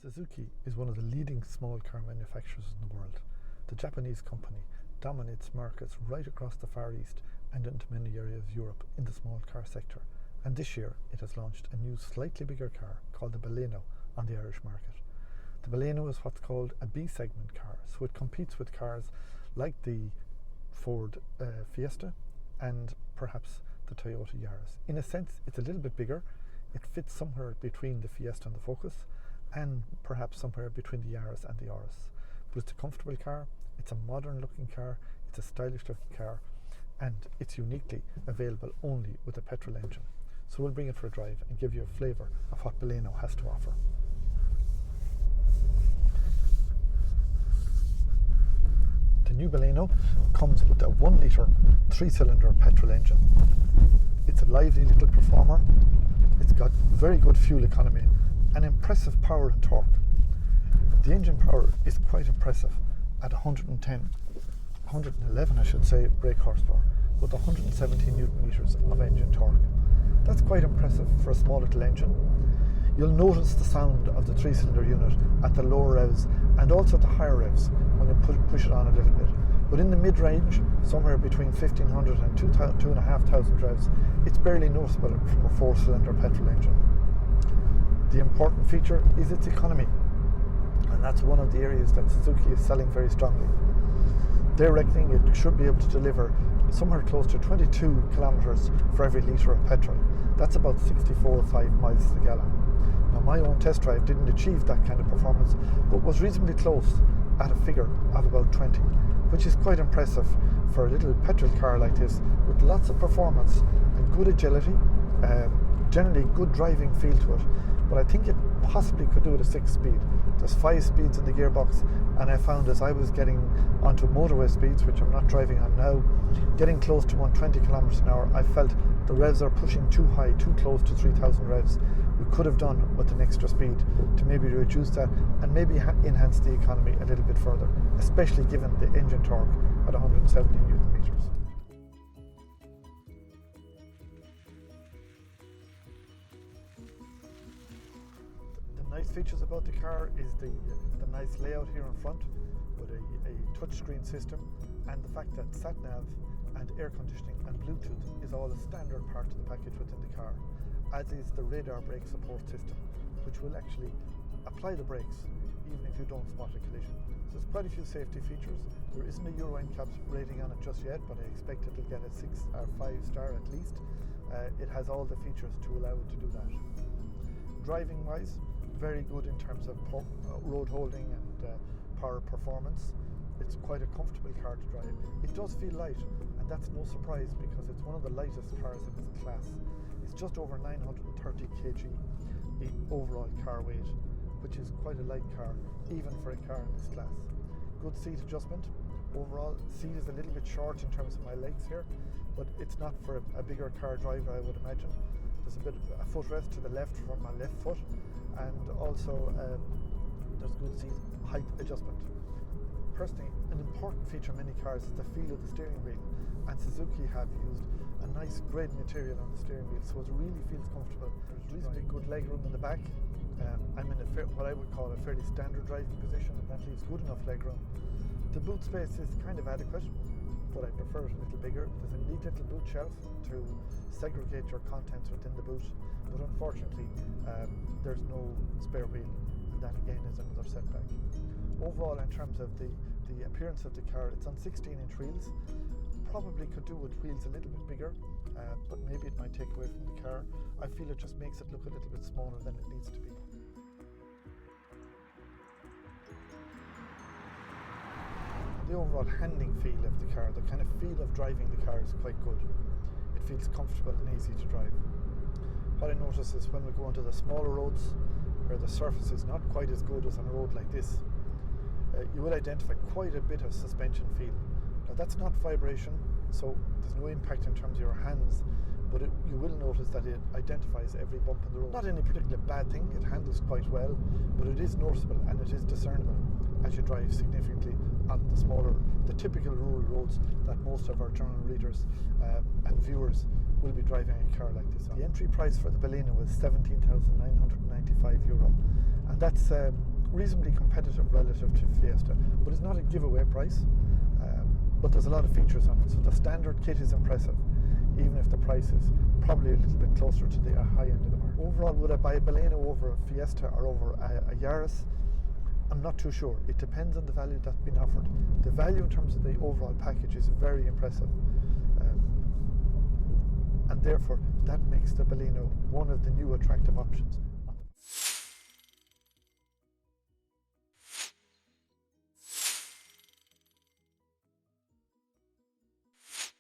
Suzuki is one of the leading small car manufacturers in the world. The Japanese company dominates markets right across the Far East and into many areas of Europe in the small car sector. And this year it has launched a new slightly bigger car called the Baleno on the Irish market. The Baleno is what's called a B segment car, so it competes with cars like the Ford Fiesta and perhaps the Toyota Yaris. In a sense, it's a little bit bigger. It fits somewhere between the Fiesta and the Focus, and perhaps somewhere between the Yaris and the Auris. But it's a comfortable car, it's a modern looking car, it's a stylish looking car, and it's uniquely available only with a petrol engine. So we'll bring it for a drive and give you a flavour of what Baleno has to offer. The new Baleno comes with a 1 litre 3-cylinder petrol engine. It's a lively little performer. It's got very good fuel economy and impressive power and torque. The engine power is quite impressive at 111 I should say, brake horsepower with 117 newton meters of engine torque. That's quite impressive for a small little engine. You'll notice the sound of the 3-cylinder unit at the lower revs and also at the higher revs when you push it on a little bit. But in the mid-range, somewhere between 1500 and 2,500 revs, it's barely noticeable from a 4-cylinder petrol engine. The important feature is its economy, and that's one of the areas that Suzuki is selling very strongly. They're reckoning it should be able to deliver somewhere close to 22 kilometres for every litre of petrol. That's about 64.5 miles to the gallon. Now, my own test drive didn't achieve that kind of performance, but was reasonably close at a figure of about 20, which is quite impressive for a little petrol car like this with lots of performance and good agility, generally good driving feel to it. But I think it possibly could do it at 6-speed. There's 5 speeds in the gearbox, and I found as I was getting onto motorway speeds, which I'm not driving on now, getting close to 120 kilometers an hour, I felt the revs are pushing too high, too close to 3,000 revs. We could have done with an extra speed to maybe reduce that and maybe enhance the economy a little bit further, especially given the engine torque at 170 newton meters. The nice features about the car is the nice layout here in front with a touchscreen system, and the fact that sat-nav and air conditioning and Bluetooth is all a standard part of the package within the car, as is the radar brake support system, which will actually apply the brakes even if you don't spot a collision. So there's quite a few safety features. There isn't a Euro NCAP rating on it just yet, but I expect it'll get a 6 or 5-star at least. It has all the features to allow it to do that. Driving wise, very good in terms of road holding and power performance. It's quite a comfortable car to drive. It does feel light, and that's no surprise because it's one of the lightest cars in its class. It's just over 930 kg overall car weight, which is quite a light car, even for a car in this class. Good seat adjustment. Overall, seat is a little bit short in terms of my legs here, but it's not for a bigger car driver, I would imagine. There's a bit of a footrest to the left for my left foot, and also there's good seat height adjustment. Personally, an important feature in many cars is the feel of the steering wheel, and Suzuki have used a nice grade material on the steering wheel, so it really feels comfortable. There's reasonably good leg room in the back. I'm in what I would call a fairly standard driving position, and that leaves good enough leg room. The boot space is kind of adequate, but I prefer it a little bigger. There's a neat little boot shelf to segregate your contents within the boot, but unfortunately there's no spare wheel, and that again is another setback. Overall, in terms of the appearance of the car, it's on 16-inch wheels. Probably could do with wheels a little bit bigger, but maybe it might take away from the car. I feel it just makes it look a little bit smaller than it needs to be. The overall handling feel of the car, the kind of feel of driving the car is quite good. It feels comfortable and easy to drive. What I notice is when we go onto the smaller roads, where the surface is not quite as good as on a road like this, you will identify quite a bit of suspension feel. Now that's not vibration, so there's no impact in terms of your hands, but you will notice that it identifies every bump in the road. Not any particular bad thing, it handles quite well, but it is noticeable and it is discernible as you drive significantly on the typical rural roads that most of our journal readers and viewers will be driving a car like this on. The entry price for the Baleno is €17,995, and that's reasonably competitive relative to Fiesta, but it's not a giveaway price. But there's a lot of features on it, so the standard kit is impressive, even if the price is probably a little bit closer to the high end of the market. Overall, would I buy a Baleno over a Fiesta or over a Yaris? I'm not too sure. It depends on the value that's been offered. The value in terms of the overall package is very impressive, and therefore that makes the Baleno one of the new attractive options.